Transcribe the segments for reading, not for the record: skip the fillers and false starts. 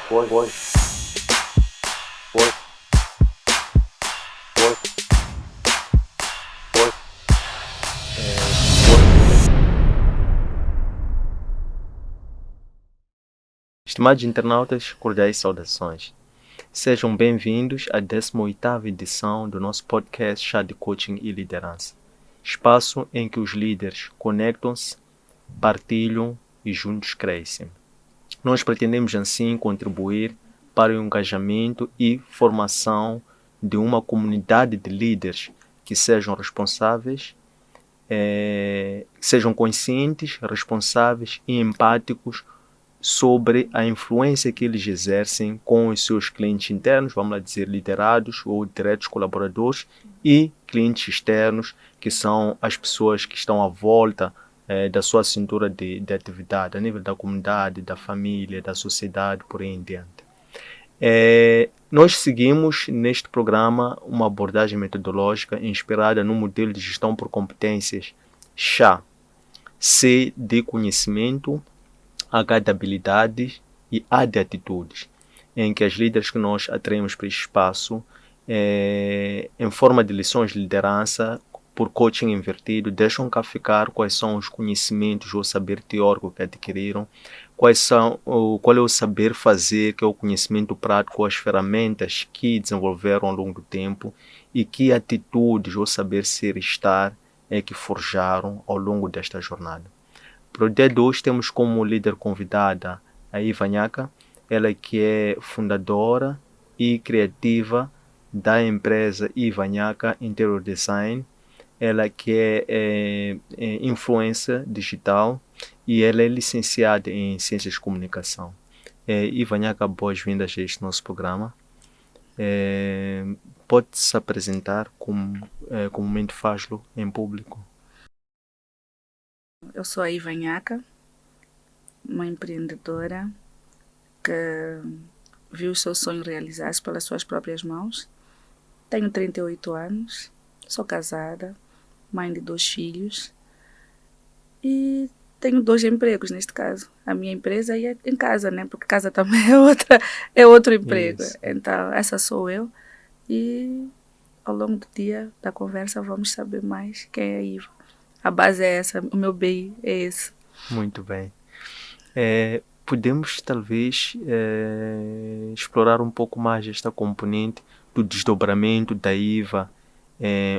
Foi, foi, foi, foi, foi, foi. Estimados internautas, cordiais saudações. Sejam bem-vindos à 18ª edição do nosso podcast Chá de Coaching e Liderança. Espaço em que os líderes conectam-se, partilham e juntos crescem. Nós pretendemos assim contribuir para o engajamento e formação de uma comunidade de líderes que sejam responsáveis, sejam conscientes, responsáveis e empáticos sobre a influência que eles exercem com os seus clientes internos, vamos lá dizer liderados ou diretos colaboradores, e clientes externos, que são as pessoas que estão à volta da sua cintura de atividade, a nível da comunidade, da família, da sociedade, por aí em diante. Nós seguimos neste programa uma abordagem metodológica inspirada no modelo de gestão por competências CHA. C de conhecimento, H de habilidades e A de atitudes, em que as líderes que nós atraímos para este espaço, em forma de lições de liderança, por coaching invertido, deixam cá ficar quais são os conhecimentos ou saber teórico que adquiriram, qual é o saber fazer, que é o conhecimento prático, as ferramentas que desenvolveram ao longo do tempo e que atitudes ou saber ser e estar é que forjaram ao longo desta jornada. Para o dia de hoje temos como líder convidada a Ivanhaka, ela que é fundadora e criativa da empresa Ivanhaka Interior Design, ela que é influencer digital e ela é licenciada em Ciências de Comunicação. Ivanhaka, boas-vindas a este nosso programa. Pode se apresentar como comumente faz-lo em público? Eu sou a Ivanhaka, uma empreendedora que viu o seu sonho realizar-se pelas suas próprias mãos. Tenho 38 anos, sou casada, mãe de 2 filhos e tenho 2 empregos neste caso. A minha empresa é em casa, né? Porque casa também é outro emprego. Isso. Então, essa sou eu e ao longo do dia da conversa vamos saber mais quem é a Iva. A base é essa, o meu BI é esse. Muito bem. Podemos talvez explorar um pouco mais esta componente do desdobramento da IVA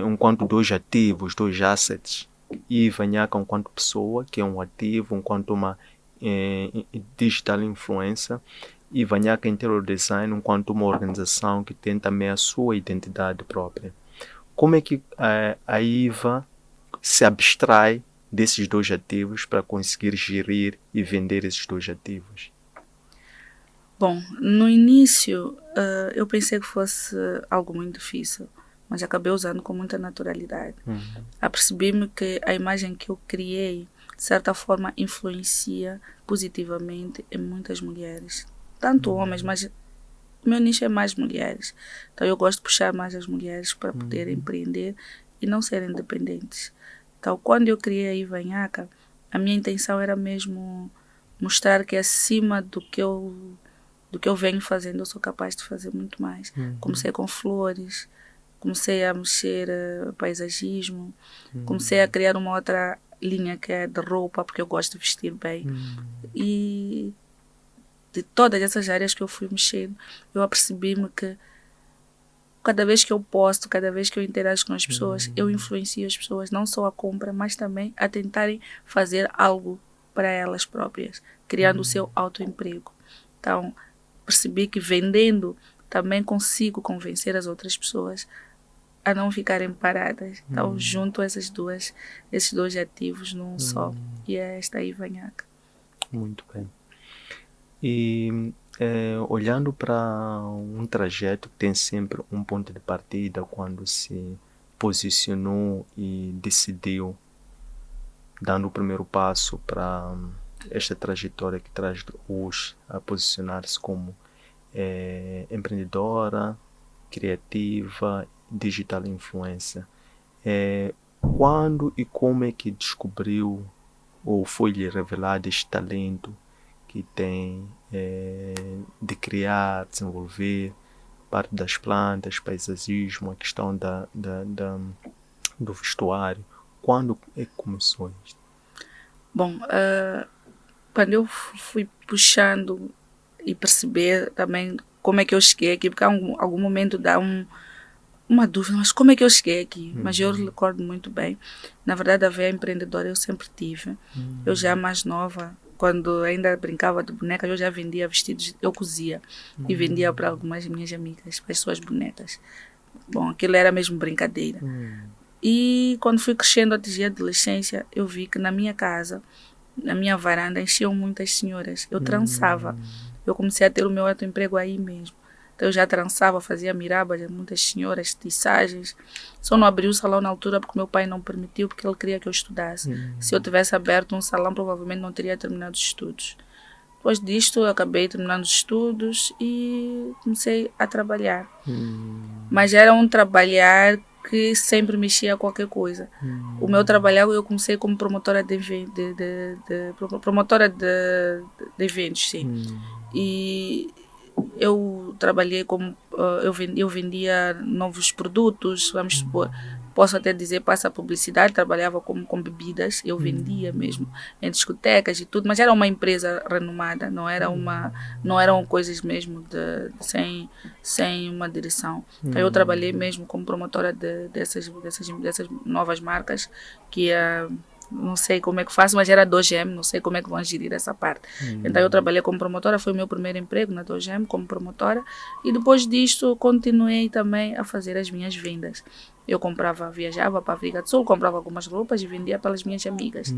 enquanto 2 ativos, 2 assets. IVA Nhaka enquanto pessoa, que é um ativo, enquanto uma digital influencer, e Ivanhaka Interior Design enquanto uma organização que tem também a sua identidade própria. Como é que a IVA se abstrai desses 2 ativos para conseguir gerir e vender esses 2 ativos? Bom, no início eu pensei que fosse algo muito difícil, mas acabei usando com muita naturalidade. Apercebi-me que a imagem que eu criei, de certa forma, influencia positivamente em muitas mulheres. Tanto homens, mas o meu nicho é mais mulheres. Então eu gosto de puxar mais as mulheres para poderem empreender e não serem dependentes. Então quando eu criei a Ivanhaka, a minha intenção era mesmo mostrar que acima do que eu venho fazendo, eu sou capaz de fazer muito mais. Comecei com flores, comecei a mexer paisagismo, comecei a criar uma outra linha que é de roupa, porque eu gosto de vestir bem. E de todas essas áreas que eu fui mexendo, eu apercebi-me que cada vez que eu posto, cada vez que eu interajo com as pessoas, eu influencio as pessoas não só a compra, mas também a tentarem fazer algo para elas próprias, criando o seu autoemprego. Então, percebi que vendendo também consigo convencer as outras pessoas a não ficarem paradas. Então, junto esses 2 ativos num só. E é esta aí, Ivanhaka. Muito bem. E olhando para um trajeto que tem sempre um ponto de partida quando se posicionou e decidiu, dando o primeiro passo para esta trajetória que traz hoje a posicionar-se como empreendedora, criativa, digital influencer. Quando e como é que descobriu ou foi-lhe revelado este talento que tem de criar, desenvolver parte das plantas, paisagismo, a questão do vestuário. Quando é que começou isto? Bom, quando eu fui puxando e perceber também como é que eu cheguei aqui, porque algum momento dá uma dúvida, mas como é que eu cheguei aqui? Mas eu recordo muito bem. Na verdade, a veia empreendedora eu sempre tive. Eu já mais nova, quando ainda brincava de bonecas, eu já vendia vestidos, eu cosia e vendia para algumas minhas amigas, para as suas bonecas. Bom, aquilo era mesmo brincadeira. E quando fui crescendo, atingir a adolescência, eu vi que na minha casa, na minha varanda, enchiam muitas senhoras. Eu trançava. Eu comecei a ter o meu autoemprego aí mesmo. Então eu já trançava, fazia mirabas, muitas senhoras, tiçagens. Só não abri o salão na altura porque meu pai não permitiu, porque ele queria que eu estudasse. Se eu tivesse aberto um salão, provavelmente não teria terminado os estudos. Depois disto, eu acabei terminando os estudos e comecei a trabalhar. Mas era um trabalhar que sempre mexia a qualquer coisa. O meu trabalho, eu comecei como promotora de eventos, sim. E eu trabalhei como eu vendia novos produtos, vamos supor, posso até dizer, passa a publicidade, trabalhava com bebidas, eu vendia mesmo em discotecas e tudo, mas era uma empresa renomada, não eram coisas mesmo sem uma direção. Então eu trabalhei mesmo como promotora dessas novas marcas, que não sei como é que faço, mas era 2GM, não sei como é que vão gerir essa parte. Então eu trabalhei como promotora, foi o meu primeiro emprego na 2GM como promotora, e depois disto continuei também a fazer as minhas vendas. Eu viajava para a África do Sul, comprava algumas roupas e vendia pelas minhas amigas.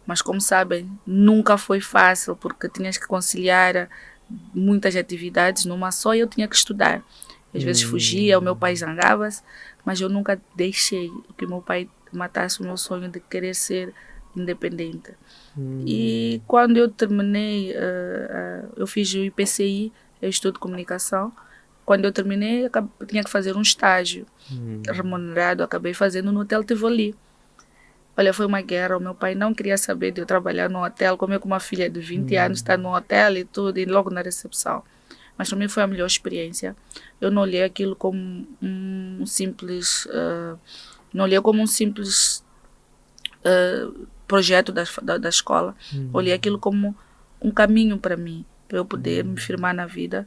Mas como sabem, nunca foi fácil, porque tinhas que conciliar muitas atividades numa só e eu tinha que estudar. Às vezes fugia, o meu pai zangava-se, mas eu nunca deixei que o meu pai matasse o meu sonho de querer ser independente. E quando eu terminei, eu fiz o IPCI, eu estudo comunicação. Quando eu terminei, eu tinha que fazer um estágio remunerado, acabei fazendo no Hotel Tivoli. Olha, foi uma guerra, o meu pai não queria saber de eu trabalhar no hotel, como eu com uma filha de 20 anos, estar no hotel e tudo, e logo na recepção. Mas para mim foi a melhor experiência. Eu não olhei aquilo como um simples... não olhei como um simples projeto da escola. Olhei aquilo como um caminho para mim, para eu poder me firmar na vida.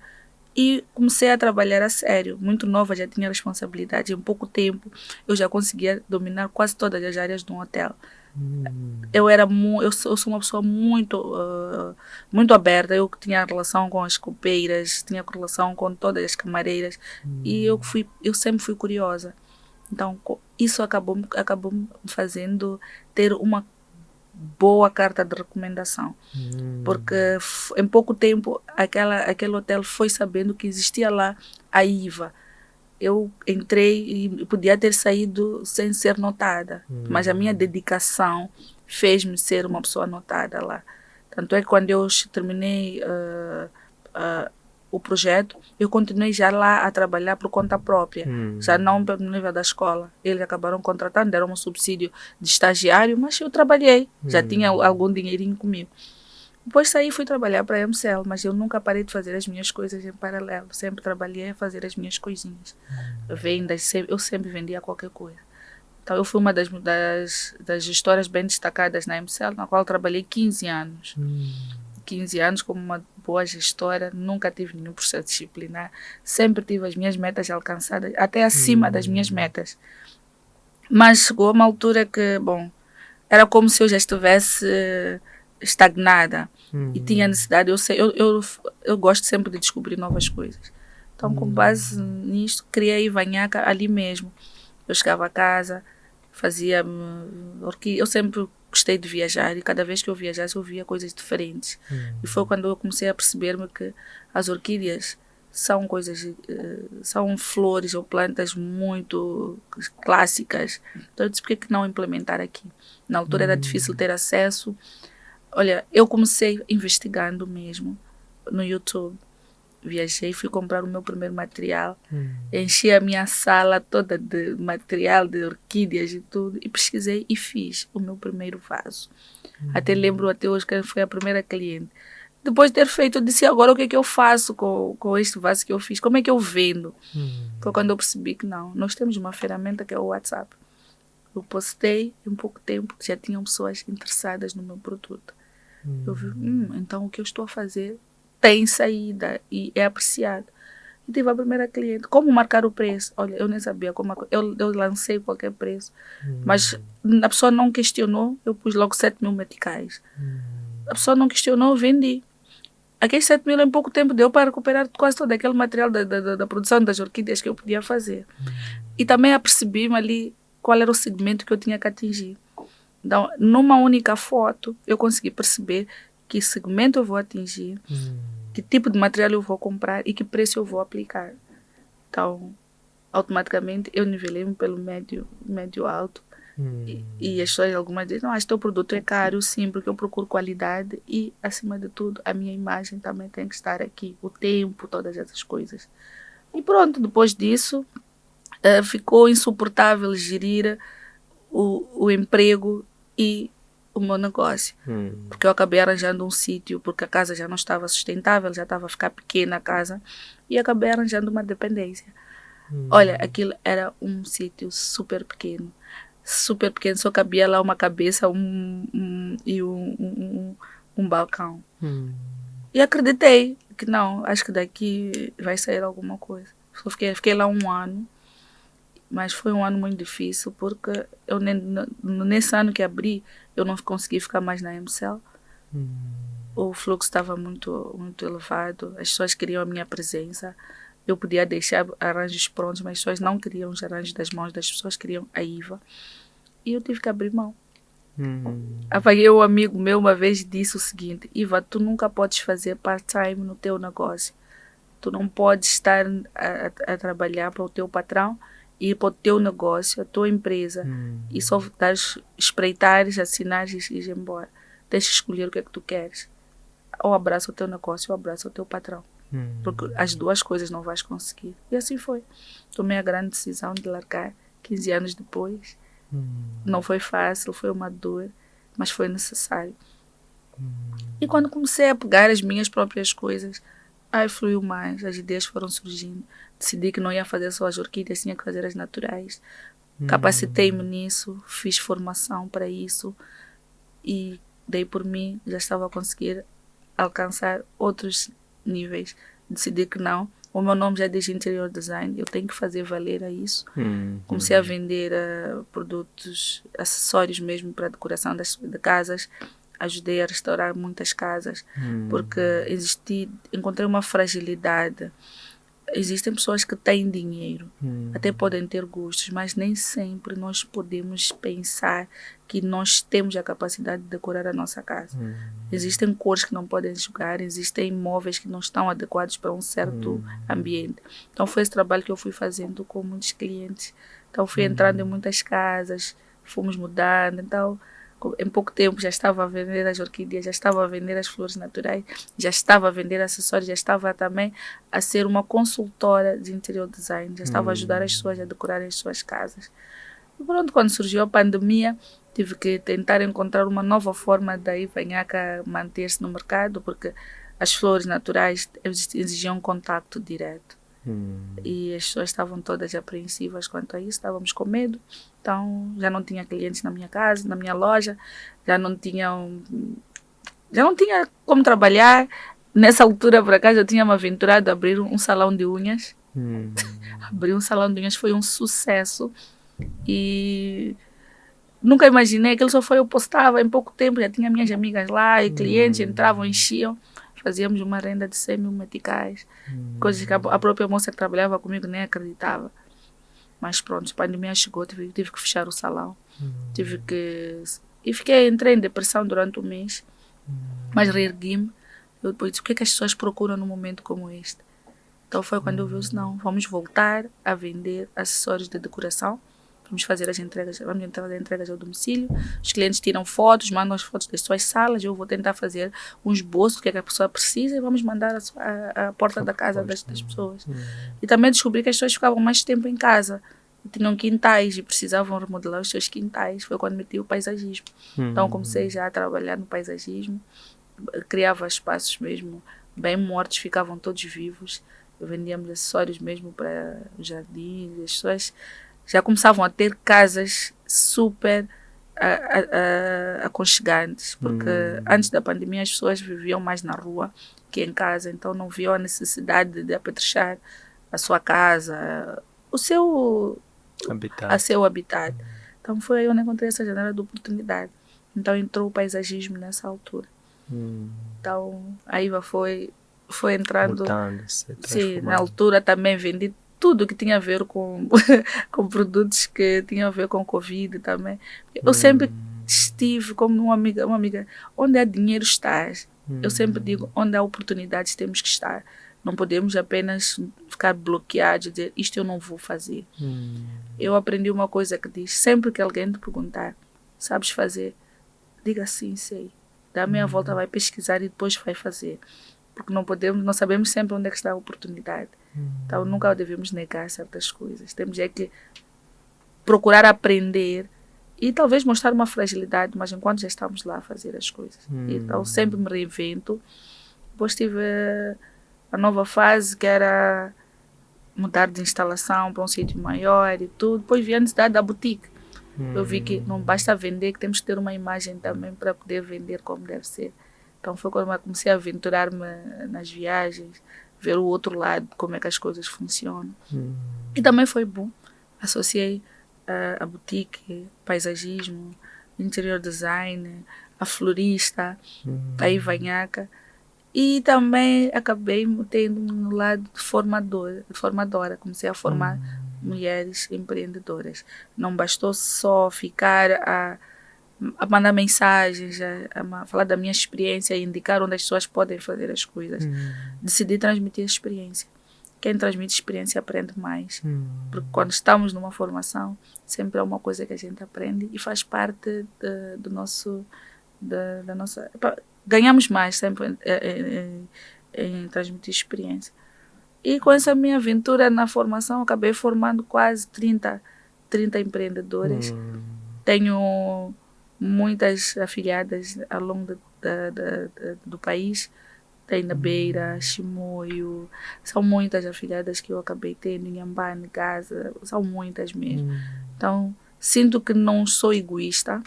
E comecei a trabalhar a sério. Muito nova, já tinha responsabilidade. Em pouco tempo, eu já conseguia dominar quase todas as áreas de um hotel. Eu sou uma pessoa muito aberta. Eu tinha relação com as copeiras, tinha relação com todas as camareiras. E eu sempre fui curiosa. Então, isso acabou me fazendo ter uma boa carta de recomendação. Porque em pouco tempo, aquele hotel foi sabendo que existia lá a IVA. Eu entrei e podia ter saído sem ser notada. Mas a minha dedicação fez-me ser uma pessoa notada lá. Tanto é que quando eu terminei o projeto, eu continuei já lá a trabalhar por conta própria, já não no nível da escola. Eles acabaram contratando, deram um subsídio de estagiário, mas eu trabalhei, já tinha algum dinheirinho comigo. Depois saí e fui trabalhar para a MCL, mas eu nunca parei de fazer as minhas coisas em paralelo, sempre trabalhei a fazer as minhas coisinhas. Vendas, eu sempre vendia qualquer coisa. Então eu fui uma das gestoras bem destacadas na MCL, na qual trabalhei 15 anos. 15 anos como uma boa gestora, nunca tive nenhum processo disciplinar, sempre tive as minhas metas alcançadas, até acima das minhas metas. Mas chegou uma altura que, bom, era como se eu já estivesse estagnada e tinha necessidade, eu gosto sempre de descobrir novas coisas. Então, com base nisto, criei Ivanhaca ali mesmo. Eu chegava a casa, fazia orquídea, eu sempre gostei de viajar e cada vez que eu viajasse eu via coisas diferentes. E foi quando eu comecei a perceber-me que as orquídeas são são flores ou plantas muito clássicas. Então eu disse, por que não implementar aqui? Na altura era difícil ter acesso. Olha, eu comecei investigando mesmo no YouTube. Viajei, fui comprar o meu primeiro material, enchi a minha sala toda de material, de orquídeas e tudo, e pesquisei e fiz o meu primeiro vaso. Até lembro até hoje que foi a primeira cliente. depois de ter feito, eu disse, agora o que é que eu faço com este vaso que eu fiz? Como é que eu vendo? Foi quando eu percebi que não. Nós temos uma ferramenta que é o WhatsApp. Eu postei, em pouco tempo, já tinham pessoas interessadas no meu produto. Eu vi, então o que eu estou a fazer tem saída e é apreciado. E tive a primeira cliente. Como marcar o preço? Olha, eu nem sabia como. Eu lancei qualquer preço. Mas a pessoa não questionou, eu pus logo 7.000 meticais. A pessoa não questionou, eu vendi. Aqueles 7.000 em pouco tempo deu para recuperar quase todo aquele material da produção das orquídeas que eu podia fazer. E também apercebi-me ali qual era o segmento que eu tinha que atingir. Então, numa única foto, eu consegui perceber que segmento eu vou atingir, que tipo de material eu vou comprar e que preço eu vou aplicar. Então, automaticamente, eu nivelei-me pelo médio alto. E as pessoas, algumas dizem, não, este teu produto é caro, sim, porque eu procuro qualidade e, acima de tudo, a minha imagem também tem que estar aqui, o tempo, todas essas coisas. E pronto, depois disso, ficou insuportável gerir o emprego e o meu negócio. Porque eu acabei arranjando um sítio, porque a casa já não estava sustentável, já estava a ficar pequena a casa, e acabei arranjando uma dependência. Olha, aquilo era um sítio super pequeno, só cabia lá uma cabeça e um balcão. E acreditei que não, acho que daqui vai sair alguma coisa. Fiquei lá 1 ano, mas foi um ano muito difícil, porque eu nesse ano que abri, eu não consegui ficar mais na MCL. O fluxo estava muito, muito elevado, as pessoas queriam a minha presença. Eu podia deixar arranjos prontos, mas as pessoas não queriam os arranjos das mãos das pessoas, queriam a IVA. E eu tive que abrir mão. Apaguei um amigo meu uma vez disse o seguinte: Iva, tu nunca podes fazer part-time no teu negócio. Tu não podes estar a trabalhar para o teu patrão e ir para o teu negócio, a tua empresa, e só espreitares, assinares e ir embora. Tens que escolher o que é que tu queres. Ou abraça o teu negócio ou abraça o teu patrão. Porque as duas coisas não vais conseguir. E assim foi. Tomei a grande decisão de largar 15 anos depois. Não foi fácil, foi uma dor, mas foi necessário. E quando comecei a pegar as minhas próprias coisas, fluiu mais, as ideias foram surgindo. Decidi que não ia fazer só as orquídeas, tinha que fazer as naturais. Capacitei-me nisso, fiz formação para isso e dei por mim, já estava a conseguir alcançar outros níveis. Decidi que não, o meu nome já diz interior design, eu tenho que fazer valer a isso. Comecei a vender produtos, acessórios mesmo para decoração de casas. Ajudei a restaurar muitas casas, porque encontrei uma fragilidade. Existem pessoas que têm dinheiro, até podem ter gostos, mas nem sempre nós podemos pensar que nós temos a capacidade de decorar a nossa casa. Existem cores que não podem jogar, existem móveis que não estão adequados para um certo ambiente. Então foi esse trabalho que eu fui fazendo com muitos clientes. Então fui entrando em muitas casas, fomos mudando. Então em pouco tempo já estava a vender as orquídeas, já estava a vender as flores naturais, já estava a vender acessórios, já estava também a ser uma consultora de interior design, já estava a ajudar as pessoas a decorar as suas casas. E pronto, quando surgiu a pandemia, tive que tentar encontrar uma nova forma da Ivanhaca manter-se no mercado, porque as flores naturais exigiam contato direto. E as pessoas estavam todas apreensivas quanto a isso, estávamos com medo. Então, já não tinha clientes na minha casa, na minha loja, já não tinha como trabalhar. Nessa altura, por acaso, eu tinha me aventurado a abrir um salão de unhas. Abrir um salão de unhas foi um sucesso. E nunca imaginei, aquilo só foi eu postava em pouco tempo, já tinha minhas amigas lá, e clientes entravam, enchiam. Fazíamos uma renda de 100.000 meticais. Coisas que a própria moça que trabalhava comigo nem acreditava. Mas pronto, a pandemia chegou, tive que fechar o salão. Entrei em depressão durante um mês. Mas reergui-me. Eu depois disse, o que é que as pessoas procuram num momento como este? Então foi quando eu vi, não, vamos voltar a vender acessórios de decoração. Vamos fazer as entregas, vamos fazer entregas ao domicílio. Os clientes tiram fotos, mandam as fotos das suas salas. Eu vou tentar fazer um esboço do que a pessoa precisa e vamos mandar à porta da casa das pessoas. E também descobri que as pessoas ficavam mais tempo em casa. Tinham quintais e precisavam remodelar os seus quintais. Foi quando meti o paisagismo. Então comecei já a trabalhar no paisagismo criava espaços mesmo bem mortos, ficavam todos vivos. Vendíamos acessórios mesmo para os jardins. As pessoas já começavam a ter casas super aconchegantes, porque antes da pandemia as pessoas viviam mais na rua que em casa, então não viam a necessidade de apetrechar a sua casa, o seu habitat. Então foi aí onde encontrei essa janela de oportunidade. Então entrou o paisagismo nessa altura. Então a IVA foi entrando. Sim, na altura também vendi tudo que tinha a ver com, com produtos que tinham a ver com Covid também. Eu sempre estive como uma amiga, onde há dinheiro estás. Eu sempre digo, onde há oportunidades temos que estar. Não podemos apenas ficar bloqueados e dizer, isto eu não vou fazer. Eu aprendi uma coisa que diz, sempre que alguém te perguntar, sabes fazer? Diga sim, sei. Dá meia volta, vai pesquisar e depois vai fazer. Porque não sabemos sempre onde é que está a oportunidade. Então nunca devemos negar certas coisas. Temos que procurar aprender e talvez mostrar uma fragilidade, mas enquanto já estamos lá a fazer as coisas. Então sempre me reinvento. Depois tive a nova fase que era mudar de instalação para um sítio maior e tudo. Depois vi a necessidade da boutique. Eu vi que não basta vender, que temos que ter uma imagem também para poder vender como deve ser. Então foi quando eu comecei a aventurar-me nas viagens, ver o outro lado, como é que as coisas funcionam. E também foi bom. Associei a boutique, paisagismo, interior design, a florista, a Ivanhaca. E também acabei tendo no lado de formadora. Comecei a formar mulheres empreendedoras. Não bastou só ficar a mandar mensagens, a falar da minha experiência e indicar onde as pessoas podem fazer as coisas. Decidi transmitir a experiência. Quem transmite experiência aprende mais. Porque quando estamos numa formação, sempre é uma coisa que a gente aprende e faz parte do nosso... da nossa... Ganhamos mais sempre em transmitir experiência. E com essa minha aventura na formação, acabei formando quase 30 empreendedoras. Tenho muitas afiliadas ao longo do país. Tem na Beira, Chimoio. São muitas afiliadas que eu acabei tendo em Ambane, Gaza. São muitas mesmo. Então, sinto que não sou egoísta.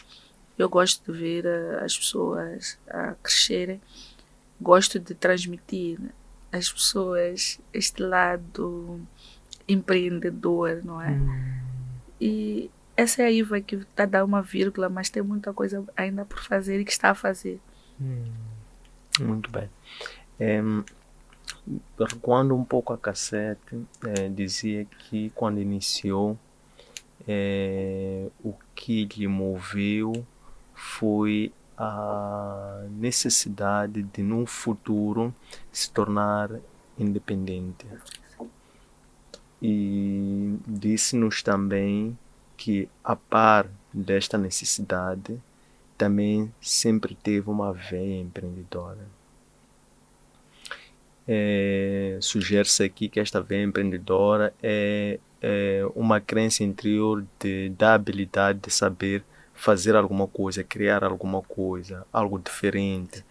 Eu gosto de ver as pessoas a crescerem. Gosto de transmitir às pessoas este lado empreendedor, não é? E essa é a Iva que está a dar uma vírgula, mas tem muita coisa ainda por fazer e que está a fazer. Muito bem. Recuando um pouco a cassete, dizia que quando iniciou, o que lhe moveu foi a necessidade de, num futuro, se tornar independente. E disse-nos também que, a par desta necessidade, também sempre teve uma veia empreendedora. Sugere-se aqui que esta veia empreendedora é uma crença interior da habilidade de saber fazer alguma coisa, criar alguma coisa, algo diferente,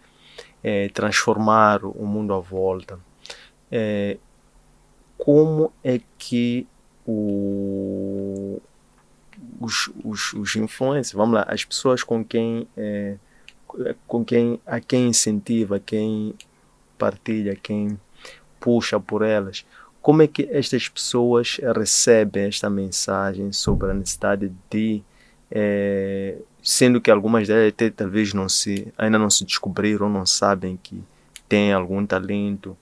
transformar o mundo à volta. Como é que os influencers, vamos lá, as pessoas a quem incentiva, quem partilha, quem puxa por elas, como é que estas pessoas recebem esta mensagem sobre a necessidade de, sendo que algumas delas até talvez ainda não se descobriram, não sabem que têm algum talento.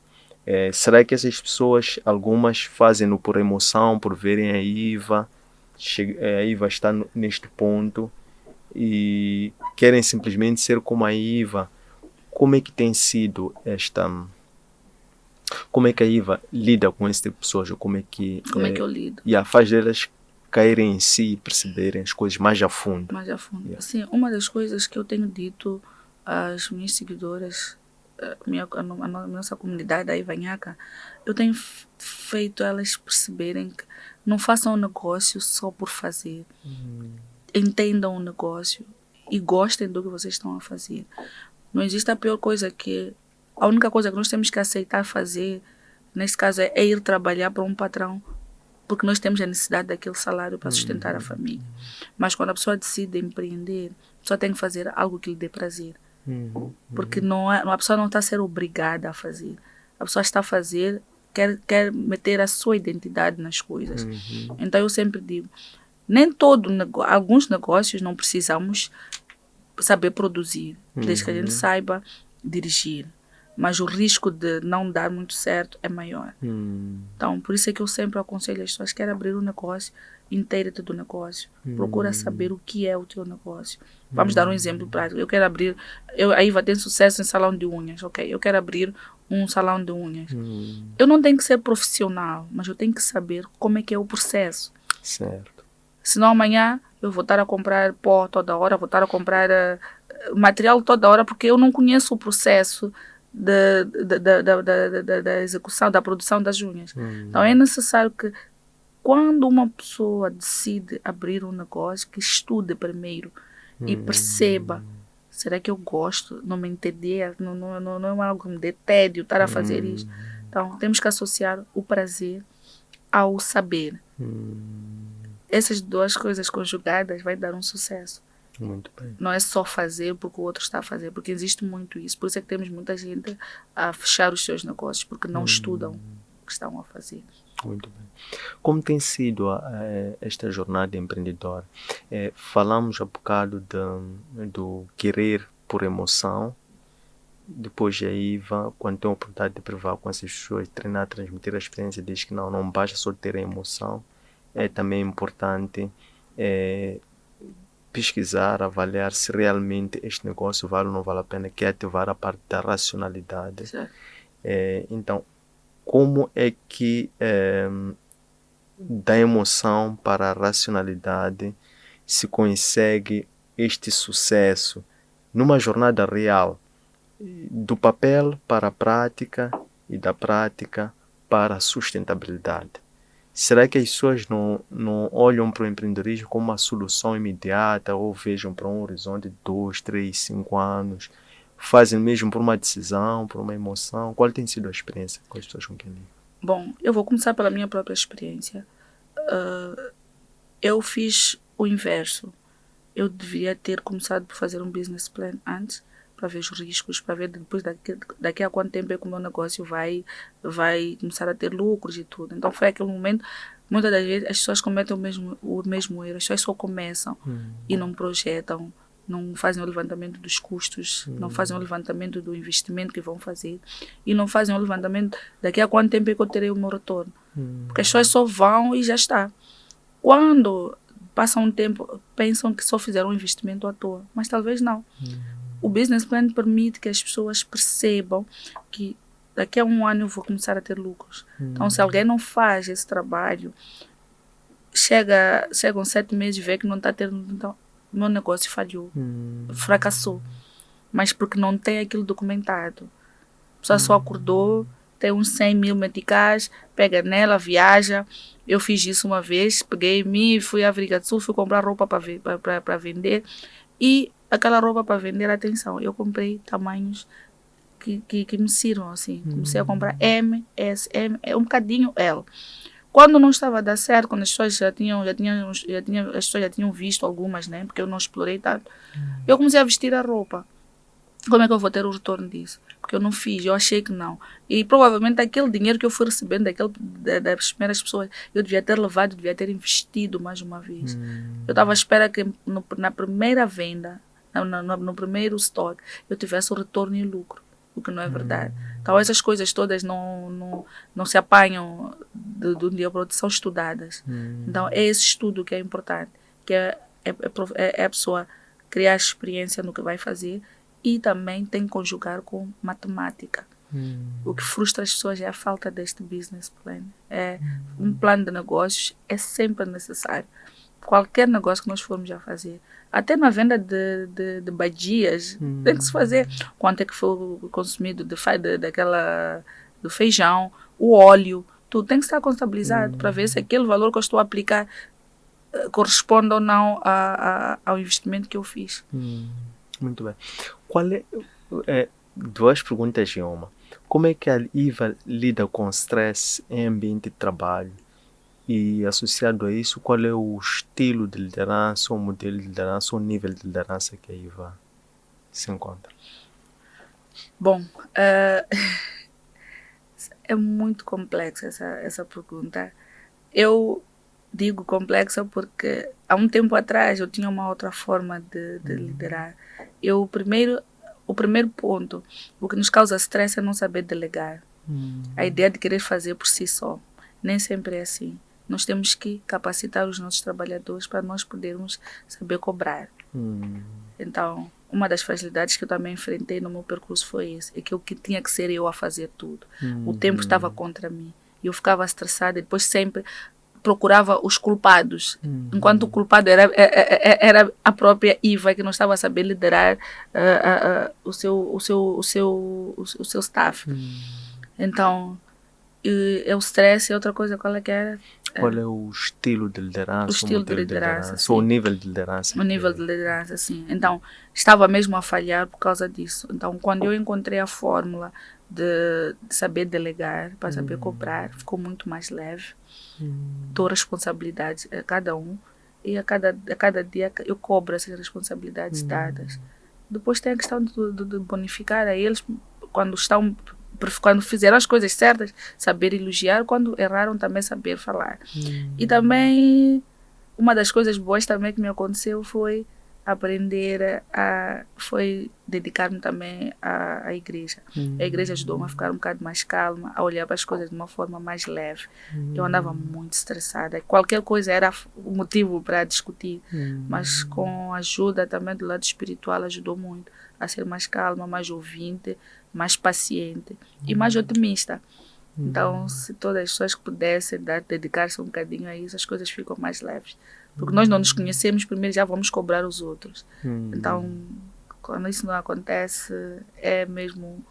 Será que essas pessoas, algumas fazem-no por emoção, por verem a Iva, a Iva está neste ponto e querem simplesmente ser como a Iva? Como é que tem sido como é que a Iva lida com esse tipo de pessoas? Como é que eu lido? Faz delas caírem em si e perceberem as coisas mais a fundo. Assim, uma das coisas que eu tenho dito às minhas seguidoras, a nossa comunidade da Ivanhaca, eu tenho feito elas perceberem que não façam um negócio só por fazer. Entendam o negócio e gostem do que vocês estão a fazer. Não existe a pior coisa que... A única coisa que nós temos que aceitar fazer, neste caso, é ir trabalhar para um patrão, porque nós temos a necessidade daquele salário para sustentar a família. Mas quando a pessoa decide empreender, a pessoa tem que fazer algo que lhe dê prazer. Porque a pessoa não está a ser obrigada a fazer. A pessoa está a fazer, quer meter a sua identidade nas coisas. Então eu sempre digo, alguns negócios não precisamos saber produzir, desde que a gente saiba dirigir. Mas o risco de não dar muito certo é maior. Então, por isso é que eu sempre aconselho as pessoas que querem abrir um negócio, inteira-te do negócio. Procura saber o que é o teu negócio. Vamos dar um exemplo prático. Eu quero abrir... a Iva tem sucesso em salão de unhas. Ok, eu quero abrir um salão de unhas. Eu não tenho que ser profissional, mas eu tenho que saber como é que é o processo. Certo. Senão amanhã eu vou estar a comprar pó toda hora, vou estar a comprar material toda hora, porque eu não conheço o processo da execução, da produção das unhas. Então é necessário que quando uma pessoa decide abrir um negócio, que estude primeiro e perceba, será que eu gosto? Não me entender, não é algo que me dê tédio estar a fazer isso. Então temos que associar o prazer ao saber. Essas duas coisas conjugadas vai dar um sucesso. Muito bem. Não é só fazer porque o outro está a fazer, porque existe muito isso. Por isso é que temos muita gente a fechar os seus negócios, porque não estudam o que estão a fazer. Muito bem. Como tem sido esta jornada empreendedora? Falamos há bocado do querer por emoção. Depois aí, quando tem a oportunidade de privar com essas pessoas, treinar, transmitir a experiência, diz que não basta só ter a emoção. É também importante pesquisar, avaliar se realmente este negócio vale ou não vale a pena, que é ativar a parte da racionalidade. Então, como é que da emoção para a racionalidade se consegue este sucesso numa jornada real, do papel para a prática e da prática para a sustentabilidade? Será que as pessoas não olham para o empreendedorismo como uma solução imediata ou vejam para um horizonte de 2, 3, 5 anos? Fazem mesmo por uma decisão, por uma emoção? Qual tem sido a experiência com as pessoas com quem ligo? Bom, eu vou começar pela minha própria experiência. Eu fiz o inverso. Eu deveria ter começado por fazer um business plan antes, para ver os riscos, para ver depois daqui a quanto tempo é que o meu negócio vai começar a ter lucros e tudo. Então foi aquele momento, muitas das vezes as pessoas cometem o mesmo erro, as pessoas só começam e não projetam, não fazem o levantamento dos custos, não fazem o levantamento do investimento que vão fazer e não fazem o levantamento daqui a quanto tempo é que eu terei o meu retorno. Porque as pessoas só vão e já está. Quando passam um tempo, pensam que só fizeram um investimento à toa, mas talvez não. O business plan permite que as pessoas percebam que daqui a um ano eu vou começar a ter lucros. Então, se alguém não faz esse trabalho, chegam 7 meses e vê que não está tendo... Então, meu negócio falhou, fracassou. Mas porque não tem aquilo documentado. A pessoa só acordou, tem uns 100 mil meticais, pega nela, viaja. Eu fiz isso uma vez, peguei-me, fui à África do Sul, fui comprar roupa para vender. E aquela roupa para vender, atenção, eu comprei tamanhos que me sirvam, assim. Comecei a comprar M, S, M, um bocadinho L. Quando não estava a dar certo, quando as pessoas as pessoas já tinham visto algumas, né? Porque eu não explorei tanto. Eu comecei a vestir a roupa. Como é que eu vou ter o retorno disso? Porque eu não fiz, eu achei que não. E provavelmente aquele dinheiro que eu fui recebendo das primeiras pessoas, eu devia ter levado, devia ter investido mais uma vez. Eu estava à espera que na primeira venda, no primeiro stock, eu tivesse o retorno e lucro, o que não é verdade. Então essas coisas todas não se apanham de um dia para o outro, são estudadas. Então é esse estudo que é importante, que é a pessoa criar experiência no que vai fazer e também tem que conjugar com matemática. O que frustra as pessoas é a falta deste business plan. Um plano de negócios é sempre necessário. Qualquer negócio que nós formos a fazer, até na venda de badias, tem que se fazer. Quanto é que foi consumido do feijão, o óleo, tudo tem que estar contabilizado para ver se aquele valor que eu estou a aplicar corresponde ou não ao investimento que eu fiz. Muito bem. Duas perguntas em uma. Como é que a IVA lida com stress em ambiente de trabalho? E associado a isso, qual é o estilo de liderança, o modelo de liderança, o nível de liderança que a IVA se encontra? Bom, é muito complexa essa pergunta. Eu digo complexa porque há um tempo atrás eu tinha uma outra forma de liderar. O primeiro ponto, o que nos causa stress é não saber delegar. A ideia de querer fazer por si só. Nem sempre é assim. Nós temos que capacitar os nossos trabalhadores para nós podermos saber cobrar. Então, uma das fragilidades que eu também enfrentei no meu percurso foi esse. É que eu que tinha que ser eu a fazer tudo. O tempo estava contra mim. E eu ficava estressada e depois sempre procurava os culpados. Enquanto o culpado era a própria IVA que não estava a saber liderar o seu staff. Então, o stress e outra coisa, qual é que era? Qual é o estilo de liderança, O estilo de liderança, ou o nível de liderança? O nível de liderança, sim. Então, estava mesmo a falhar por causa disso. Então, quando eu encontrei a fórmula de saber delegar, para saber cobrar, ficou muito mais leve. Dou responsabilidades a cada um e a cada dia eu cobro essas responsabilidades dadas. Depois tem a questão de bonificar a eles quando fizeram as coisas certas, saber elogiar, quando erraram também saber falar. E também, uma das coisas boas também que me aconteceu foi foi dedicar-me também à igreja. A igreja ajudou-me a ficar um bocado mais calma, a olhar para as coisas de uma forma mais leve. Eu andava muito estressada. Qualquer coisa era o motivo para discutir, mas com a ajuda também do lado espiritual ajudou muito a ser mais calma, mais ouvinte, mais paciente e mais otimista. Então, se todas as pessoas que pudessem dedicar-se um bocadinho a isso, as coisas ficam mais leves. Porque nós não nos conhecemos, primeiro já vamos cobrar os outros. Então, quando isso não acontece, é mesmo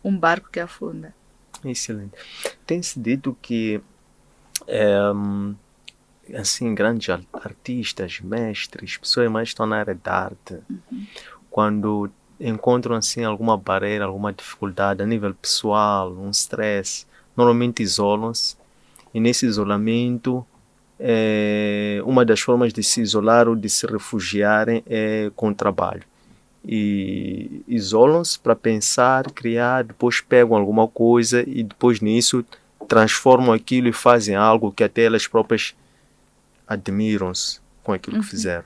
um barco que afunda. Excelente. Tem-se dito que assim, grandes artistas, mestres, pessoas mais que estão na área da arte, quando encontram assim alguma barreira, alguma dificuldade a nível pessoal, um stress, normalmente isolam-se, e nesse isolamento uma das formas de se isolar ou de se refugiarem é com o trabalho. E isolam-se para pensar, criar, depois pegam alguma coisa e depois nisso transformam aquilo e fazem algo que até elas próprias admiram-se com aquilo que fizeram.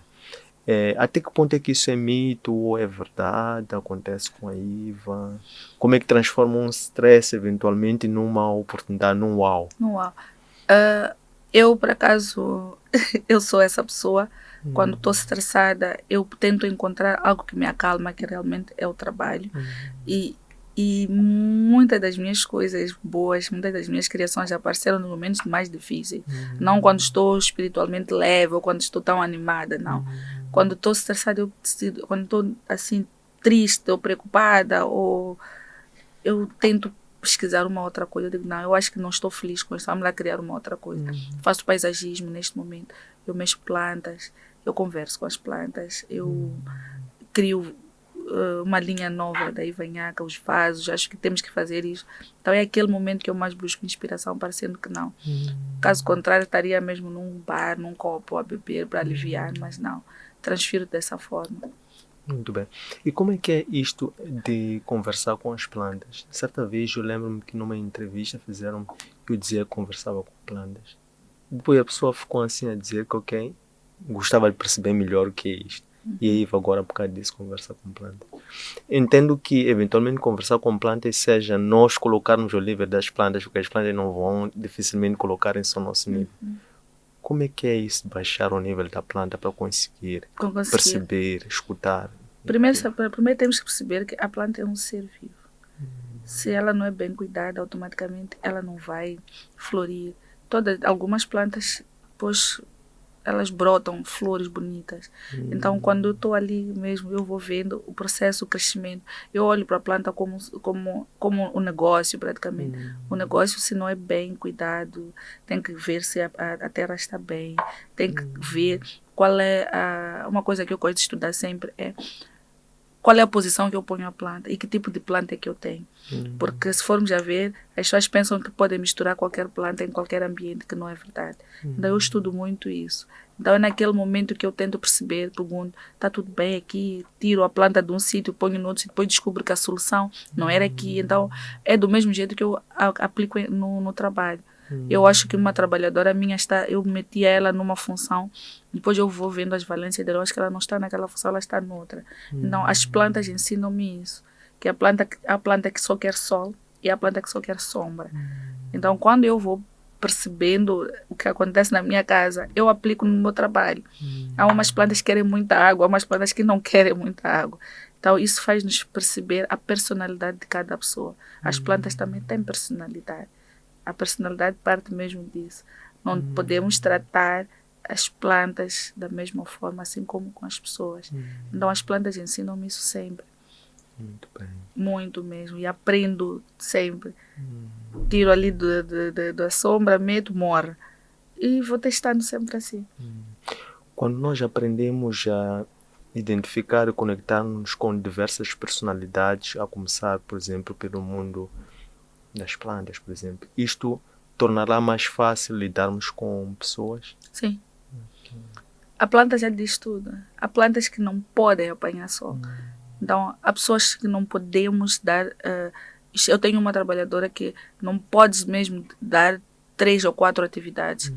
Até que ponto é que isso é mito ou é verdade? Acontece com a IVA? Como é que transforma um stress eventualmente numa oportunidade, num uau? Eu, por acaso, eu sou essa pessoa. Quando estou estressada, eu tento encontrar algo que me acalma, que realmente é o trabalho. E muitas das minhas coisas boas, muitas das minhas criações apareceram nos momentos mais difíceis. Não quando estou espiritualmente leve ou quando estou tão animada, não. Quando estou estressada, quando estou assim, triste ou preocupada, ou eu tento pesquisar uma outra coisa. Eu digo, não, eu acho que não estou feliz com isso, vamos lá criar uma outra coisa. Faço paisagismo neste momento, eu mexo plantas, eu converso com as plantas, eu crio uma linha nova da Ivanhaca, os vasos, acho que temos que fazer isso. Então é aquele momento que eu mais busco inspiração, parecendo que não. Caso contrário, estaria mesmo num bar, num copo a beber para aliviar, mas não, transfiro dessa forma. Muito bem. E como é que é isto de conversar com as plantas? Certa vez eu lembro-me que numa entrevista fizeram que eu dizia que conversava com plantas. Depois a pessoa ficou assim a dizer que ok, gostava de perceber melhor o que é isto. E aí agora por causa disso conversar com plantas. Entendo que eventualmente conversar com plantas seja nós colocarmos o nível das plantas, porque as plantas não vão dificilmente colocarem-se ao nosso nível. Como é que é isso, baixar o nível da planta para conseguir perceber, escutar? Primeiro temos que perceber que a planta é um ser vivo. Se ela não é bem cuidada, automaticamente ela não vai florir. Algumas plantas, pois, elas brotam flores bonitas. Então, quando eu estou ali mesmo, eu vou vendo o processo, o crescimento. Eu olho para a planta como um negócio, praticamente. O negócio, se não é bem cuidado, tem que ver se a terra está bem, tem que ver qual é uma coisa que eu gosto de estudar sempre é qual é a posição que eu ponho a planta e que tipo de planta é que eu tenho. Porque se formos a ver, as pessoas pensam que podem misturar qualquer planta em qualquer ambiente, que não é verdade. Então eu estudo muito isso. Então é naquele momento que eu tento perceber, pergunto, está tudo bem aqui, tiro a planta de um sítio, ponho no outro sítio, depois descubro que a solução não era aqui. Então é do mesmo jeito que eu aplico no trabalho. Eu acho que uma trabalhadora minha eu meti ela numa função, depois eu vou vendo as valências dela, eu acho que ela não está naquela função, ela está noutra. Então as plantas ensinam-me isso, que a planta que só quer sol e a planta que só quer sombra. Então quando eu vou percebendo o que acontece na minha casa, eu aplico no meu trabalho. Há umas plantas que querem muita água, há umas plantas que não querem muita água. Então isso faz-nos perceber a personalidade de cada pessoa. As plantas também têm personalidade. A personalidade parte mesmo disso. Não podemos tratar as plantas da mesma forma, assim como com as pessoas. Então as plantas ensinam-me isso sempre. Muito bem. Muito mesmo. E aprendo sempre. Tiro ali da sombra, meto, morre. E vou testando sempre assim. Quando nós aprendemos a identificar e conectar-nos com diversas personalidades, a começar, por exemplo, pelo mundo das plantas, por exemplo, isto tornará mais fácil lidarmos com pessoas? Sim. A planta já diz tudo. Há plantas que não podem apanhar sol. Então, há pessoas que não podemos dar... eu tenho uma trabalhadora que não pode mesmo dar 3 ou 4 atividades.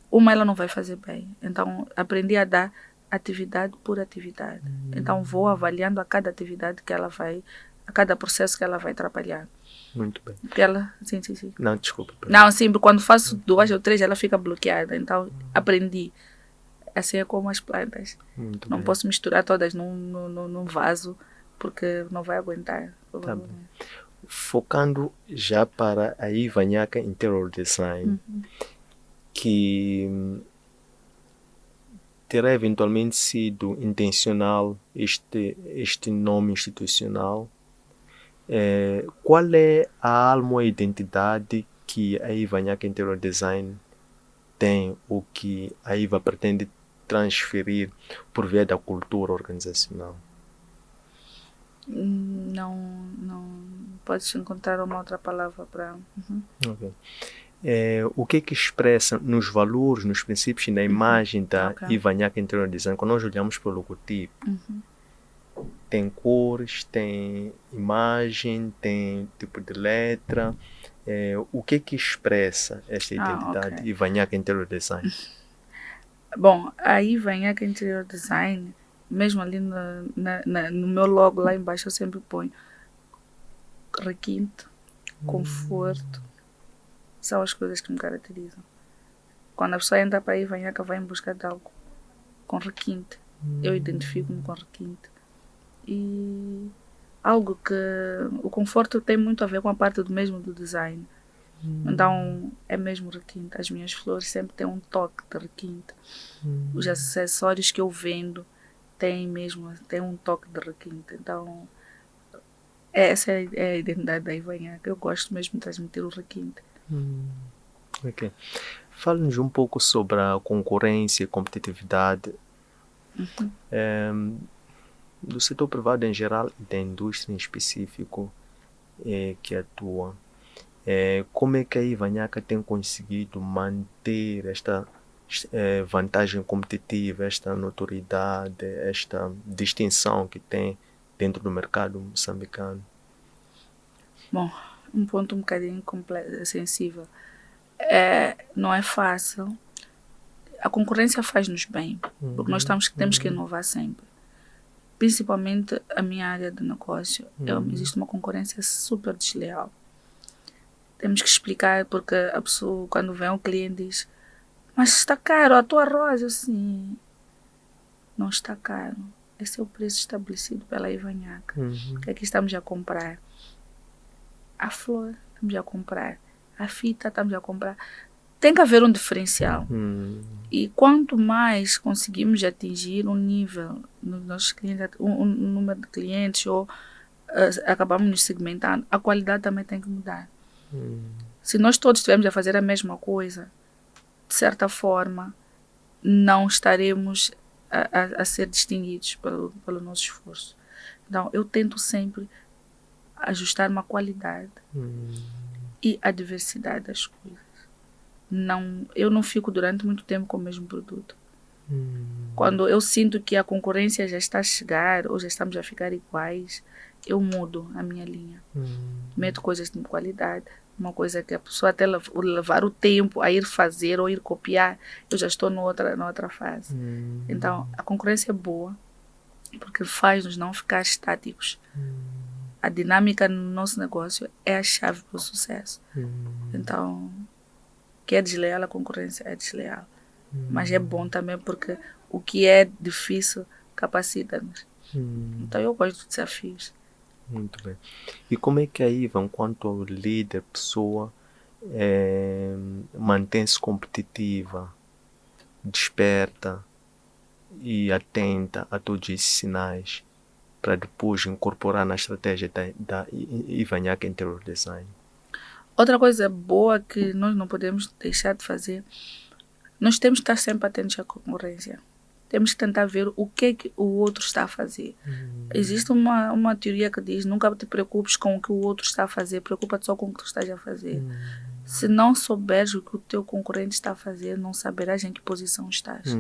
Uma ela não vai fazer bem. Então, aprendi a dar atividade por atividade. Então, vou avaliando a cada atividade que ela vai... a cada processo que ela vai trabalhar. Muito bem. Porque ela... Sim. Não, desculpa. Não, sim, quando faço 2 ou 3, ela fica bloqueada. Então, aprendi. Assim é como as plantas. Muito não bem. posso misturar todas num vaso, porque não vai aguentar. Tá bem. Focando já para a Ivanhaca Interior Design, que terá eventualmente sido intencional este nome institucional. Qual é a alma ou a identidade que a Ivanhaca Interior Design tem, ou que a IVA pretende transferir por via da cultura organizacional? Não podes encontrar uma outra palavra para... Okay. O que expressa nos valores, nos princípios e na imagem da Ivanhaca Interior Design? Quando nós olhamos para o logotipo, tem cores, tem imagem, tem tipo de letra. O que expressa esta identidade Ivanhaca Interior Design? Bom, a Ivanhaca Interior Design, mesmo ali no meu logo lá embaixo, eu sempre ponho requinte, conforto, são as coisas que me caracterizam. Quando a pessoa entra para a Ivanhaca, vai em busca de algo com requinte. Eu identifico-me com requinte. E algo que o conforto tem muito a ver com a parte do design. Então é mesmo requinte. As minhas flores sempre têm um toque de requinte. Os acessórios que eu vendo têm um toque de requinte. Então essa é a identidade da Ivanhaca. Eu gosto mesmo de transmitir o requinte. Ok. Fale-nos um pouco sobre a concorrência e competitividade do setor privado em geral e da indústria em específico que atua. Como é que a Ivanhaca tem conseguido manter esta vantagem competitiva, esta notoriedade, esta distinção que tem dentro do mercado moçambicano? Bom, um ponto um bocadinho sensível. Não é fácil. A concorrência faz-nos bem, porque nós temos que inovar sempre. Principalmente a minha área de negócio. Existe uma concorrência super desleal. Temos que explicar, porque a pessoa, quando vem o cliente, diz: mas está caro a tua rosa. Assim, não está caro. Esse é o preço estabelecido pela Ivanhaca. Que aqui estamos a comprar a flor, estamos a comprar a fita, estamos a comprar. Tem que haver um diferencial. E quanto mais conseguimos atingir um nível nos nossos clientes, um número de clientes, ou acabamos nos segmentando, a qualidade também tem que mudar. Se nós todos estivermos a fazer a mesma coisa, de certa forma, não estaremos a ser distinguidos pelo nosso esforço. Então, eu tento sempre ajustar uma qualidade e a diversidade das coisas. Eu não fico durante muito tempo com o mesmo produto. Quando eu sinto que a concorrência já está a chegar ou já estamos a ficar iguais, eu mudo a minha linha. Meto coisas de qualidade, uma coisa que a pessoa até levar o tempo a ir fazer ou ir copiar, eu já estou noutra fase. Então, a concorrência é boa, porque faz-nos não ficar estáticos. A dinâmica no nosso negócio é a chave para o sucesso. Então, que é desleal, a concorrência é desleal. Mas é bom também porque o que é difícil capacita-nos. Então, eu gosto de desafios. Muito bem. E como é que a Iva, enquanto líder, pessoa, mantém-se competitiva, desperta e atenta a todos esses sinais para depois incorporar na estratégia da Ivanhaque Interior Design? Outra coisa boa que nós não podemos deixar de fazer, nós temos que estar sempre atentos à concorrência. Temos que tentar ver o que o outro está a fazer. Existe uma teoria que diz: nunca te preocupes com o que o outro está a fazer, preocupa-te só com o que tu estás a fazer. Se não souberes o que o teu concorrente está a fazer, não saberás em que posição estás.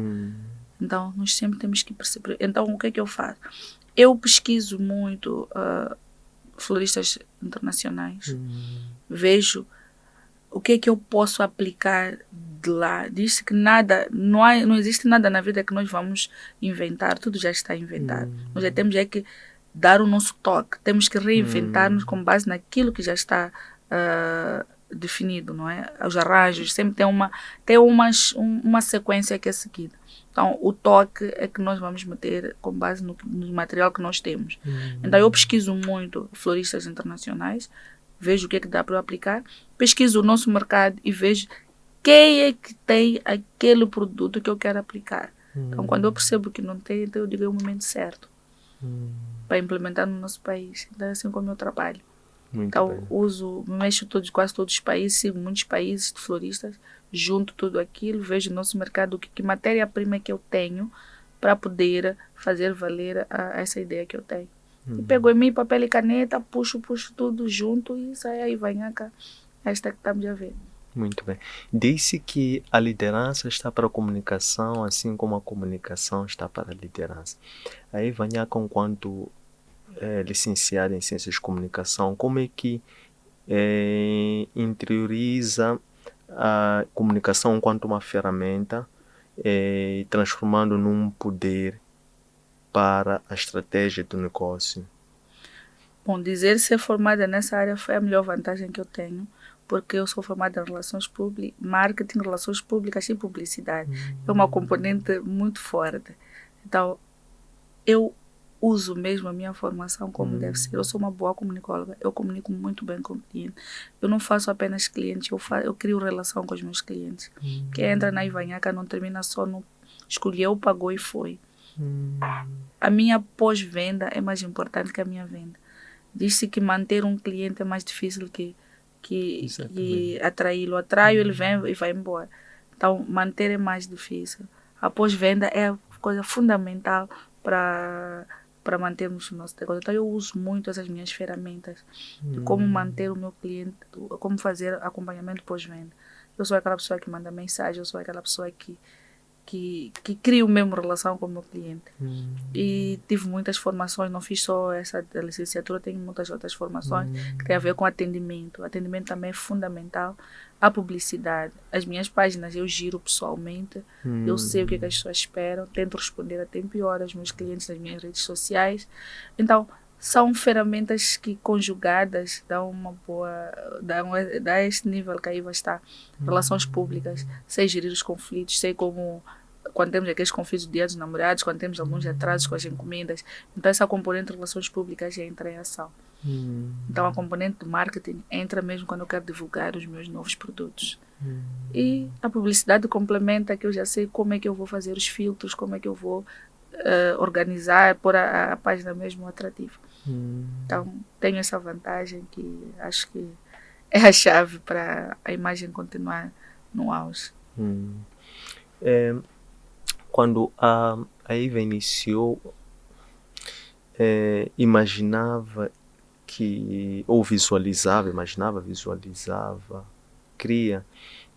Então, nós sempre temos que perceber. Então, o que é que eu faço? Eu pesquiso muito floristas internacionais. Vejo o que é que eu posso aplicar de lá. Diz-se que não existe nada na vida que nós vamos inventar, tudo já está inventado. Nós já temos que dar o nosso toque, temos que reinventar-nos com base naquilo que já está definido, não é? Os arranjos sempre tem uma sequência que é seguida. Então, o toque é que nós vamos meter com base no material que nós temos. Então, eu pesquiso muito floristas internacionais, vejo o que é que dá para eu aplicar, pesquiso o nosso mercado e vejo quem é que tem aquele produto que eu quero aplicar. Então, quando eu percebo que não tem, então eu digo é o momento certo para implementar no nosso país. Então, é assim como eu trabalho. Muito então, bem. mexo quase todos os países, sigo muitos países de floristas, junto tudo aquilo, vejo o nosso mercado, que matéria-prima é que eu tenho para poder fazer valer essa ideia que eu tenho. E pego em mim papel e caneta, puxo tudo junto e sai aí, vai cá. Esta que estamos a ver. Muito bem. Disse que a liderança está para a comunicação, assim como a comunicação está para a liderança. Aí, Vanhaca, enquanto licenciada em Ciências de Comunicação, como é que interioriza a comunicação enquanto uma ferramenta, transformando num poder para a estratégia do negócio? Bom, dizer ser formada nessa área foi a melhor vantagem que eu tenho, porque eu sou formada em relações públicas, marketing, relações públicas e publicidade. É uma componente muito forte. Então, eu uso mesmo a minha formação como deve ser. Eu sou uma boa comunicóloga, eu comunico muito bem com o cliente. Eu não faço apenas clientes, eu crio relação com os meus clientes. Quem entra na Ivanhaca não termina só no escolheu, pagou e foi. A minha pós-venda é mais importante que a minha venda. Diz-se que manter um cliente é mais difícil que atraí-lo. Atraio, ele vem e vai embora. Então, manter é mais difícil. A pós-venda é a coisa fundamental para mantermos o nosso negócio. Então, eu uso muito essas minhas ferramentas de como manter o meu cliente, como fazer acompanhamento pós-venda. Eu sou aquela pessoa que manda mensagem, eu sou aquela pessoa que crio mesmo relação com o meu cliente. E tive muitas formações, não fiz só essa licenciatura, tenho muitas outras formações que tem a ver com atendimento. O atendimento também é fundamental. A publicidade, as minhas páginas eu giro pessoalmente, eu sei o que as pessoas esperam, tento responder a tempo e hora aos meus clientes nas minhas redes sociais. Então, são ferramentas que conjugadas dão uma boa, dá este nível que a Iva está. Relações públicas, sei gerir os conflitos, sei como, quando temos aqueles conflitos de dia dos namorados, quando temos alguns atrasos com as encomendas. Então essa componente de relações públicas já entra em ação. Então a componente de marketing entra mesmo quando eu quero divulgar os meus novos produtos. E a publicidade complementa, que eu já sei como é que eu vou fazer os filtros, como é que eu vou organizar, pôr a página mesmo atrativa. Então, tenho essa vantagem que acho que é a chave para a imagem continuar no auge. Quando a Iva iniciou imaginava ou visualizava, cria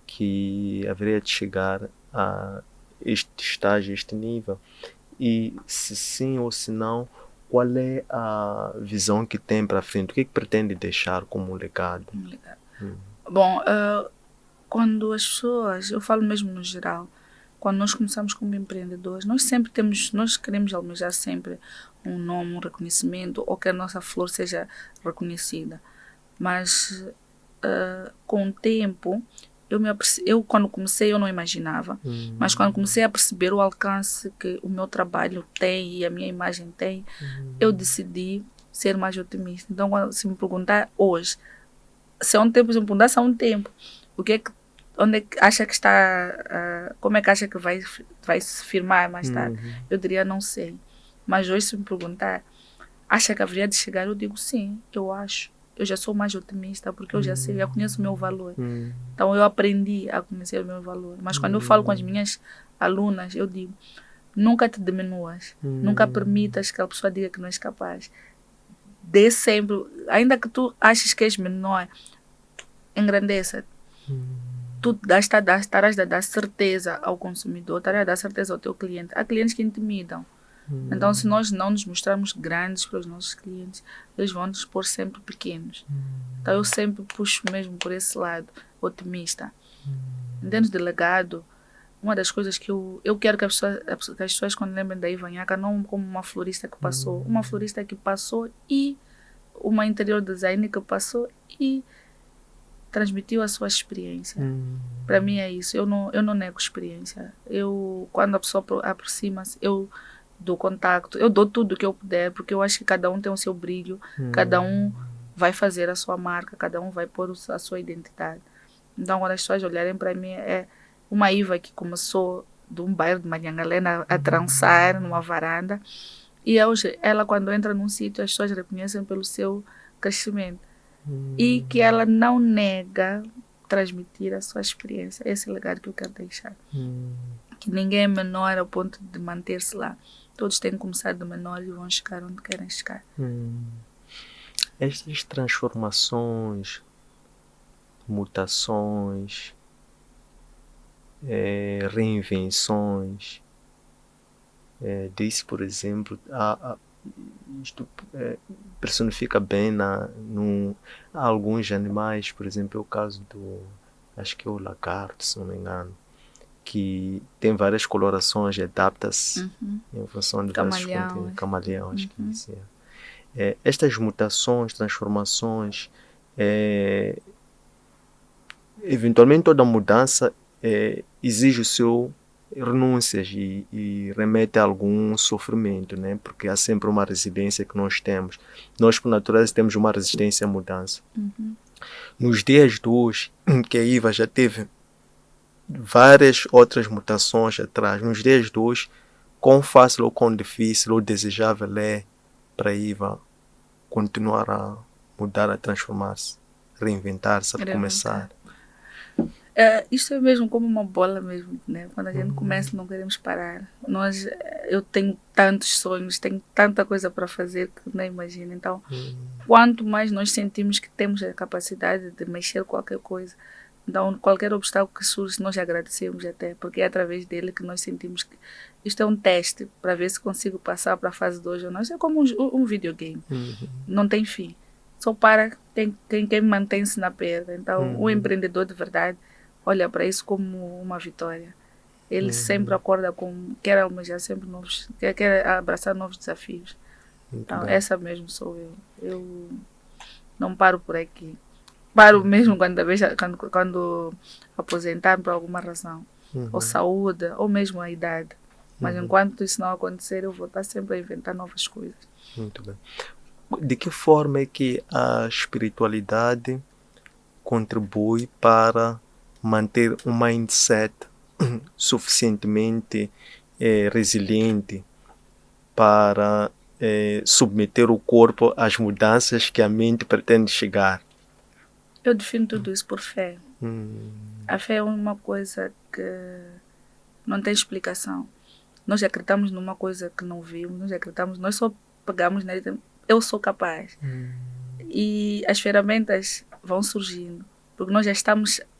que haveria de chegar a este estágio, este nível? E se sim ou se não, qual é a visão que tem para frente? O que é que pretende deixar como legado? Bom, quando as pessoas, eu falo mesmo no geral, quando nós começamos como empreendedores, nós queremos almejar sempre um nome, um reconhecimento, ou que a nossa flor seja reconhecida. Mas com o tempo, eu quando comecei eu não imaginava, mas quando comecei a perceber o alcance que o meu trabalho tem e a minha imagem tem, eu decidi ser mais otimista. Então, se me perguntar hoje, se há um tempo, se me perguntar se há um tempo, onde é que acha que está, como é que acha que vai se firmar mais tarde? Eu diria não sei. Mas hoje, se me perguntar, acha que haveria de chegar? Eu digo sim, eu acho. Eu já sou mais otimista porque eu já sei, já conheço o meu valor. Então eu aprendi a conhecer o meu valor. Mas quando eu falo com as minhas alunas, eu digo, nunca te diminuas. Nunca permitas que a pessoa diga que não és capaz. Dê sempre, ainda que tu aches que és menor, engrandeça. Tu estarás a dar certeza ao consumidor, estarás a dar certeza ao teu cliente. Há clientes que intimidam. Então, se nós não nos mostrarmos grandes para os nossos clientes, eles vão nos pôr sempre pequenos. Então, eu sempre puxo mesmo por esse lado, otimista. Dentro do legado, uma das coisas que eu quero que as pessoas, quando lembrem da Ivanhaca, não como uma florista que passou. Uma florista que passou e uma interior designer que passou e transmitiu a sua experiência. Para mim é isso. Eu não nego experiência. Quando a pessoa aproxima-se, eu dou contacto, eu dou tudo o que eu puder, porque eu acho que cada um tem o seu brilho, cada um vai fazer a sua marca, cada um vai pôr a sua identidade. Então, quando as pessoas olharem para mim, é uma Iva que começou de um bairro de Manhangalena a trançar numa varanda, e hoje, ela quando entra num sítio, as pessoas reconhecem pelo seu crescimento. E que ela não nega transmitir a sua experiência. Esse é o legado que eu quero deixar. Que ninguém é menor ao ponto de manter-se lá. Todos têm que começar de menor e vão chegar onde querem chegar. Estas transformações, mutações, reinvenções, disse, por exemplo, isto personifica bem há alguns animais, por exemplo, é o caso acho que é o lagarto, se não me engano, que tem várias colorações e adapta-se em função de vários continentes. Camaleão, acho que isso é. Estas mutações, transformações, eventualmente toda mudança exige o seu renúncias e remete a algum sofrimento, né? Porque há sempre uma resiliência que nós temos. Nós, por natureza, temos uma resistência à mudança. Nos dias de hoje, que a Iva já teve várias outras mutações atrás, nos dias de hoje, quão fácil ou quão difícil ou desejável é para a Iva continuar a mudar, a transformar-se, reinventar-se, a recomeçar. Isto é mesmo como uma bola mesmo, né? Quando a gente começa, não queremos parar. Eu tenho tantos sonhos, tenho tanta coisa para fazer que nem imagino. Então, quanto mais nós sentimos que temos a capacidade de mexer qualquer coisa, então qualquer obstáculo que surge, nós agradecemos até, porque é através dele que nós sentimos que isto é um teste para ver se consigo passar para a fase 2 ou não. Isso é como um videogame, não tem fim. Só para quem mantém-se na perda. Então, o empreendedor de verdade olha para isso como uma vitória. Ele sempre acorda quer almejar sempre quer abraçar novos desafios. Então, essa mesmo sou eu. Eu não paro por aqui. Paro mesmo quando aposentar por alguma razão. Ou saúde, ou mesmo a idade. Mas enquanto isso não acontecer, eu vou estar sempre a inventar novas coisas. Muito bem. De que forma é que a espiritualidade contribui para manter um mindset suficientemente resiliente para submeter o corpo às mudanças que a mente pretende chegar? Eu defino tudo isso por fé. A fé é uma coisa que não tem explicação. Nós acreditamos numa coisa que não vimos, nós só pegamos nele e dizemos, eu sou capaz. E as ferramentas vão surgindo, porque nós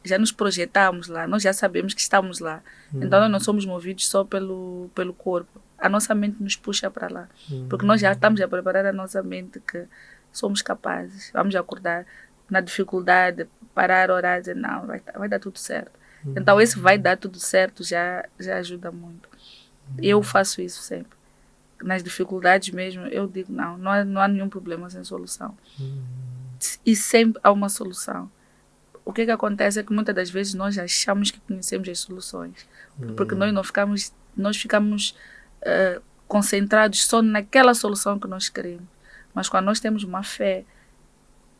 já nos projetamos lá, nós já sabemos que estamos lá. Então nós não somos movidos só pelo corpo. A nossa mente nos puxa para lá, porque nós já estamos a preparar a nossa mente que somos capazes. Vamos acordar na dificuldade, parar, orar, dizer, não, vai dar tudo certo. Então esse vai dar tudo certo já ajuda muito. Eu faço isso sempre. Nas dificuldades mesmo, eu digo, não há nenhum problema sem solução. E sempre há uma solução. O que acontece é que muitas das vezes nós achamos que conhecemos as soluções, porque nós ficamos concentrados só naquela solução que nós queremos. Mas quando nós temos uma fé,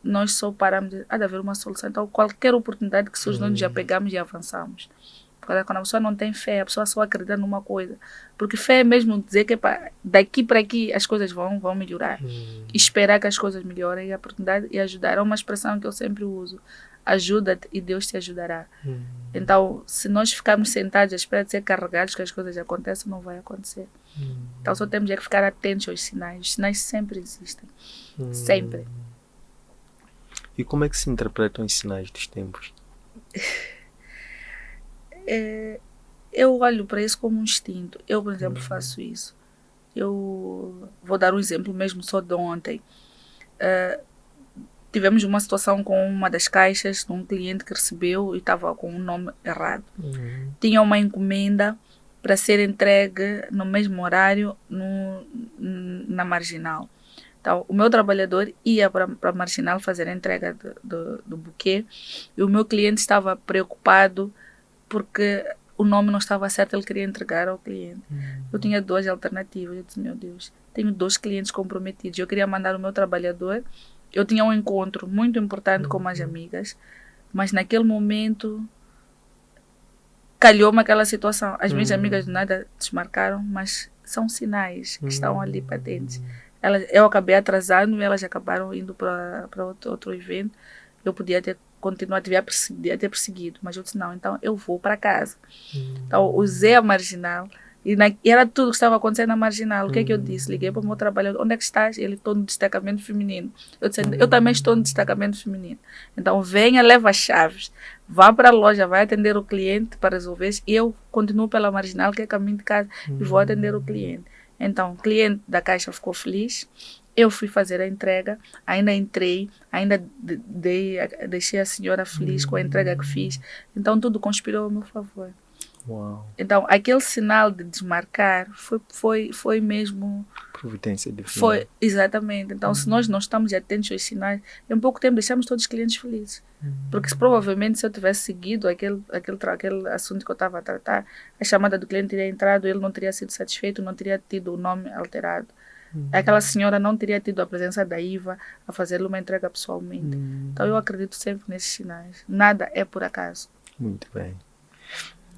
nós só paramos de haver uma solução. Então qualquer oportunidade que surge, nós já pegamos e avançamos. Quando a pessoa não tem fé, a pessoa só acredita numa coisa. Porque fé é mesmo dizer que daqui para aqui as coisas vão melhorar. Esperar que as coisas melhorem e a oportunidade e ajudar. É uma expressão que eu sempre uso. Ajuda-te e Deus te ajudará. Então, se nós ficarmos sentados à espera de ser carregados que as coisas aconteçam, não vai acontecer. Então, só temos que ficar atentos aos sinais. Os sinais sempre existem. Sempre. E como é que se interpretam os sinais dos tempos? Eu olho para isso como um instinto. Eu, por exemplo, faço isso. Eu vou dar um exemplo mesmo só de ontem. Tivemos uma situação com uma das caixas de um cliente que recebeu e estava com um nome errado. Tinha uma encomenda para ser entregue no mesmo horário na Marginal. Então, o meu trabalhador ia para a Marginal fazer a entrega do buquê e o meu cliente estava preocupado porque o nome não estava certo, ele queria entregar ao cliente. Eu tinha 2 alternativas. Eu disse, meu Deus, tenho 2 clientes comprometidos. Eu queria mandar o meu trabalhador. Eu tinha um encontro muito importante com as amigas, mas naquele momento calhou-me aquela situação. As minhas amigas de nada desmarcaram, mas são sinais que estão ali patentes. Eu acabei atrasando e elas acabaram indo para outro evento. Eu podia ter continuado, devia ter perseguido, mas eu disse, não, então eu vou para casa. Então usei a Marginal e era tudo que estava acontecendo na Marginal. O que é que eu disse? Liguei para o meu trabalhador, onde é que estás? Ele, estou no destacamento feminino. Eu disse, eu também estou no destacamento feminino. Então venha, leva as chaves, vá para a loja, vai atender o cliente para resolver isso. E eu continuo pela Marginal, que é caminho de casa, e vou atender o cliente. Então o cliente da caixa ficou feliz. Eu fui fazer a entrega, ainda entrei, ainda deixei a senhora feliz com a entrega que fiz. Então tudo conspirou ao meu favor. Uau. Então aquele sinal de desmarcar foi mesmo providência divina. Foi, exatamente. Então se nós não estamos atentos aos sinais, em pouco tempo deixamos todos os clientes felizes. Porque provavelmente se eu tivesse seguido aquele assunto que eu estava a tratar, a chamada do cliente teria entrado, ele não teria sido satisfeito, não teria tido o nome alterado. Aquela senhora não teria tido a presença da Iva a fazer-lhe uma entrega pessoalmente. Então eu acredito sempre nesses sinais. Nada é por acaso. Muito bem.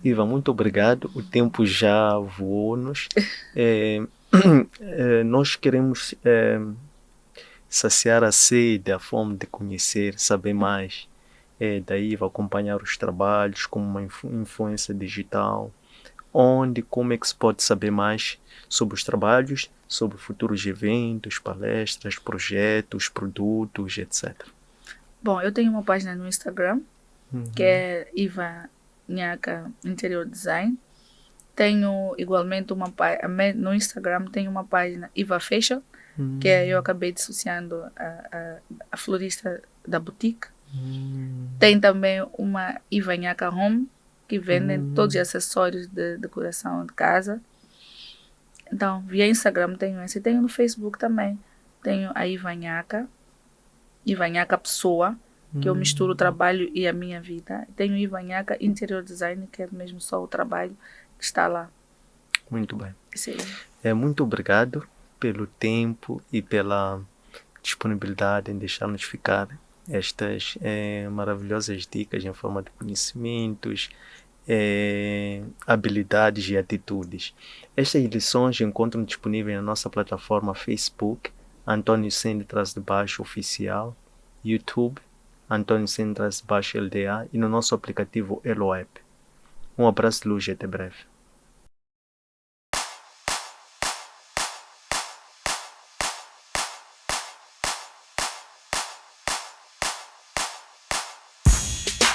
Iva, muito obrigado. O tempo já voou-nos. Nós queremos saciar a sede, a fome de conhecer, saber mais da Iva, acompanhar os trabalhos como uma influência digital. Como é que se pode saber mais sobre os trabalhos, sobre futuros eventos, palestras, projetos, produtos, etc. Bom, eu tenho uma página no Instagram, que é Iva Nhaca Interior Design. Tenho igualmente no Instagram tenho uma página Iva Fashion, que eu acabei dissociando a florista da boutique. Tem também uma Iva Nhaca Home, que vendem todos os acessórios de decoração de casa. Então, via Instagram tenho esse. Tenho no Facebook também. Tenho a Iva Nhaca Pessoa, que eu misturo o trabalho e a minha vida. Tenho Iva Nhaca Interior Design, que é mesmo só o trabalho que está lá. Muito bem. Sim. Muito obrigado pelo tempo e pela disponibilidade em deixar-nos ficar estas maravilhosas dicas em forma de conhecimentos, habilidades e atitudes. Estas lições encontram disponíveis na nossa plataforma Facebook, Antônio Sene_Baixo Oficial, YouTube, Antônio Sene_Baixo LDA e no nosso aplicativo Elo App. Um abraço de luz e até breve.